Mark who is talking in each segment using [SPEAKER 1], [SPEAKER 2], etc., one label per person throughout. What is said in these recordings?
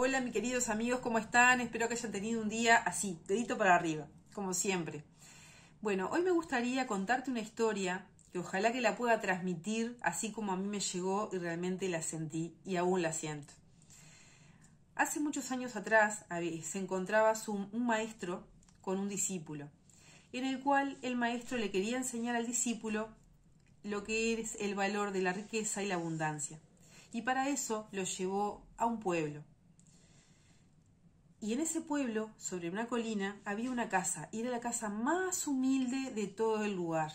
[SPEAKER 1] Hola, mis queridos amigos, ¿cómo están? Espero que hayan tenido un día así, dedito para arriba, como siempre. Bueno, hoy me gustaría contarte una historia que ojalá que la pueda transmitir así como a mí me llegó y realmente la sentí y aún la siento. Hace muchos años atrás se encontraba un maestro con un discípulo, en el cual el maestro le quería enseñar al discípulo lo que es el valor de la riqueza y la abundancia. Y para eso lo llevó a un pueblo. Y en ese pueblo, sobre una colina, había una casa, y era la casa más humilde de todo el lugar.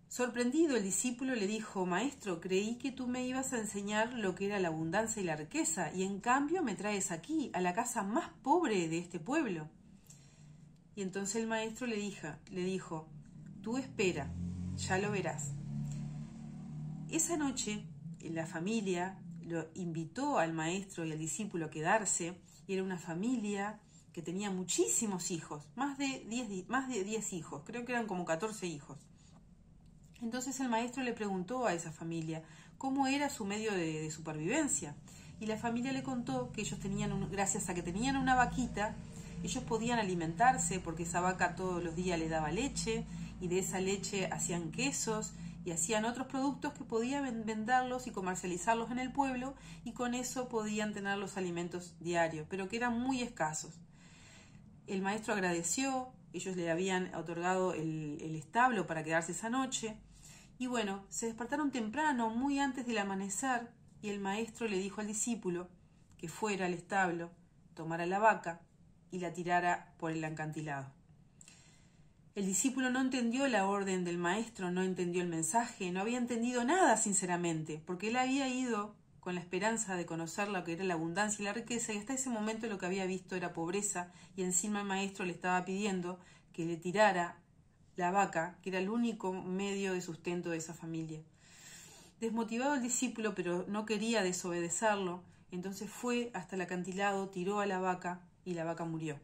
[SPEAKER 1] Sorprendido, el discípulo le dijo: Maestro, creí que tú me ibas a enseñar lo que era la abundancia y la riqueza, y en cambio me traes aquí, a la casa más pobre de este pueblo. Y entonces el maestro le dijo: Tú espera, ya lo verás. Esa noche, la familia lo invitó al maestro y al discípulo a quedarse, y era una familia que tenía muchísimos hijos, más de 10 hijos, creo que eran como 14 hijos. Entonces el maestro le preguntó a esa familia cómo era su medio de supervivencia, y la familia le contó que ellos gracias a que tenían una vaquita, ellos podían alimentarse porque esa vaca todos los días le daba leche, y de esa leche hacían quesos y hacían otros productos que podían venderlos y comercializarlos en el pueblo, y con eso podían tener los alimentos diarios, pero que eran muy escasos. El maestro agradeció, ellos le habían otorgado el establo para quedarse esa noche, y bueno, se despertaron temprano, muy antes del amanecer, y el maestro le dijo al discípulo que fuera al establo, tomara la vaca y la tirara por el acantilado. El discípulo no entendió la orden del maestro, no entendió el mensaje, no había entendido nada sinceramente, porque él había ido con la esperanza de conocer lo que era la abundancia y la riqueza, y hasta ese momento lo que había visto era pobreza, y encima el maestro le estaba pidiendo que le tirara la vaca, que era el único medio de sustento de esa familia. Desmotivado el discípulo, pero no quería desobedecerlo, entonces fue hasta el acantilado, tiró a la vaca y la vaca murió.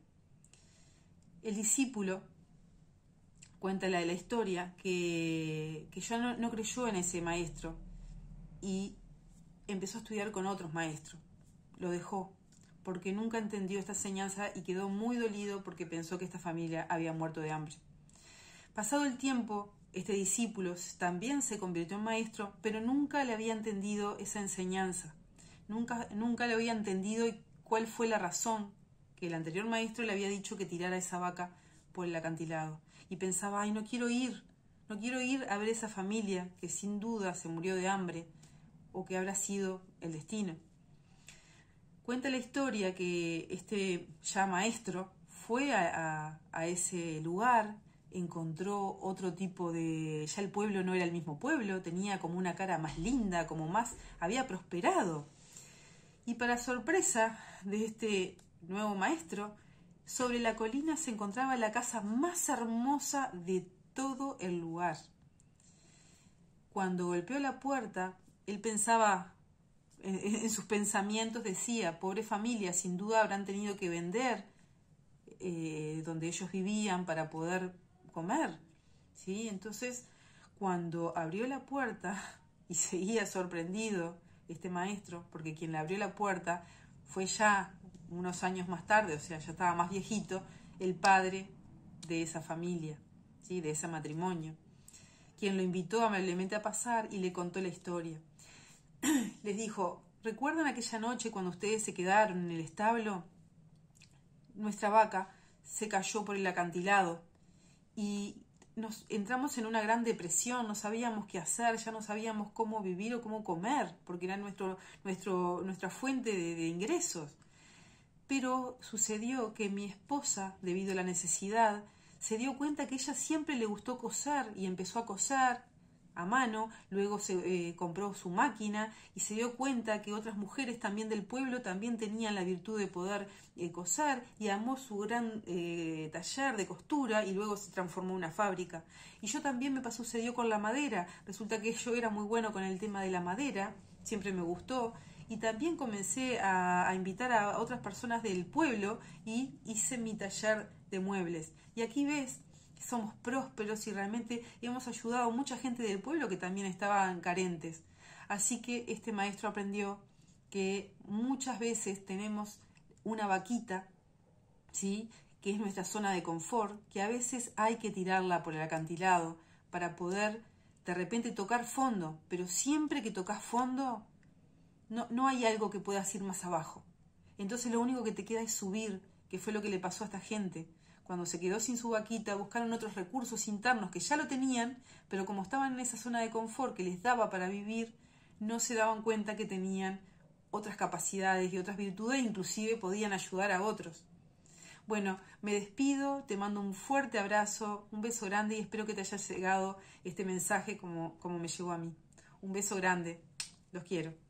[SPEAKER 1] El discípulo cuenta la historia que ya no creyó en ese maestro y empezó a estudiar con otros maestros. Lo dejó porque nunca entendió esta enseñanza y quedó muy dolido porque pensó que esta familia había muerto de hambre. Pasado el tiempo, este discípulo también se convirtió en maestro, pero nunca le había entendido esa enseñanza. Nunca le había entendido cuál fue la razón que el anterior maestro le había dicho que tirara esa vaca por el acantilado. Y pensaba: no quiero ir a ver esa familia que sin duda se murió de hambre, o que habrá sido el destino. Cuenta la historia que este ya maestro fue a ese lugar, encontró otro tipo ya el pueblo no era el mismo pueblo, tenía como una cara más linda, como más había prosperado. Y para sorpresa de este nuevo maestro, sobre la colina se encontraba la casa más hermosa de todo el lugar. Cuando golpeó la puerta, él pensaba, en sus pensamientos decía: pobre familia, sin duda habrán tenido que vender donde ellos vivían para poder comer, ¿sí? Entonces, cuando abrió la puerta, y seguía sorprendido este maestro, porque quien le abrió la puerta fue ya unos años más tarde, o sea, ya estaba más viejito, el padre de esa familia, ¿sí? De ese matrimonio, quien lo invitó amablemente a pasar y le contó la historia. Les dijo: ¿recuerdan aquella noche cuando ustedes se quedaron en el establo? Nuestra vaca se cayó por el acantilado y nos entramos en una gran depresión, no sabíamos qué hacer, ya no sabíamos cómo vivir o cómo comer, porque era nuestra fuente de ingresos. Pero sucedió que mi esposa, debido a la necesidad, se dio cuenta que a ella siempre le gustó coser y empezó a coser a mano, luego se compró su máquina y se dio cuenta que otras mujeres también del pueblo también tenían la virtud de poder coser, y armó su gran taller de costura y luego se transformó en una fábrica. Y yo también sucedió con la madera, resulta que yo era muy bueno con el tema de la madera, siempre me gustó, y también comencé a invitar a otras personas del pueblo y hice mi taller de muebles. Y aquí ves, somos prósperos y realmente hemos ayudado a mucha gente del pueblo que también estaban carentes. Así que este maestro aprendió que muchas veces tenemos una vaquita, ¿sí?, que es nuestra zona de confort, que a veces hay que tirarla por el acantilado para poder de repente tocar fondo, pero siempre que tocas fondo no hay algo que puedas ir más abajo. Entonces lo único que te queda es subir, que fue lo que le pasó a esta gente. Cuando se quedó sin su vaquita, buscaron otros recursos internos que ya lo tenían, pero como estaban en esa zona de confort que les daba para vivir, no se daban cuenta que tenían otras capacidades y otras virtudes, inclusive podían ayudar a otros. Bueno, me despido, te mando un fuerte abrazo, un beso grande y espero que te haya llegado este mensaje como me llegó a mí. Un beso grande, los quiero.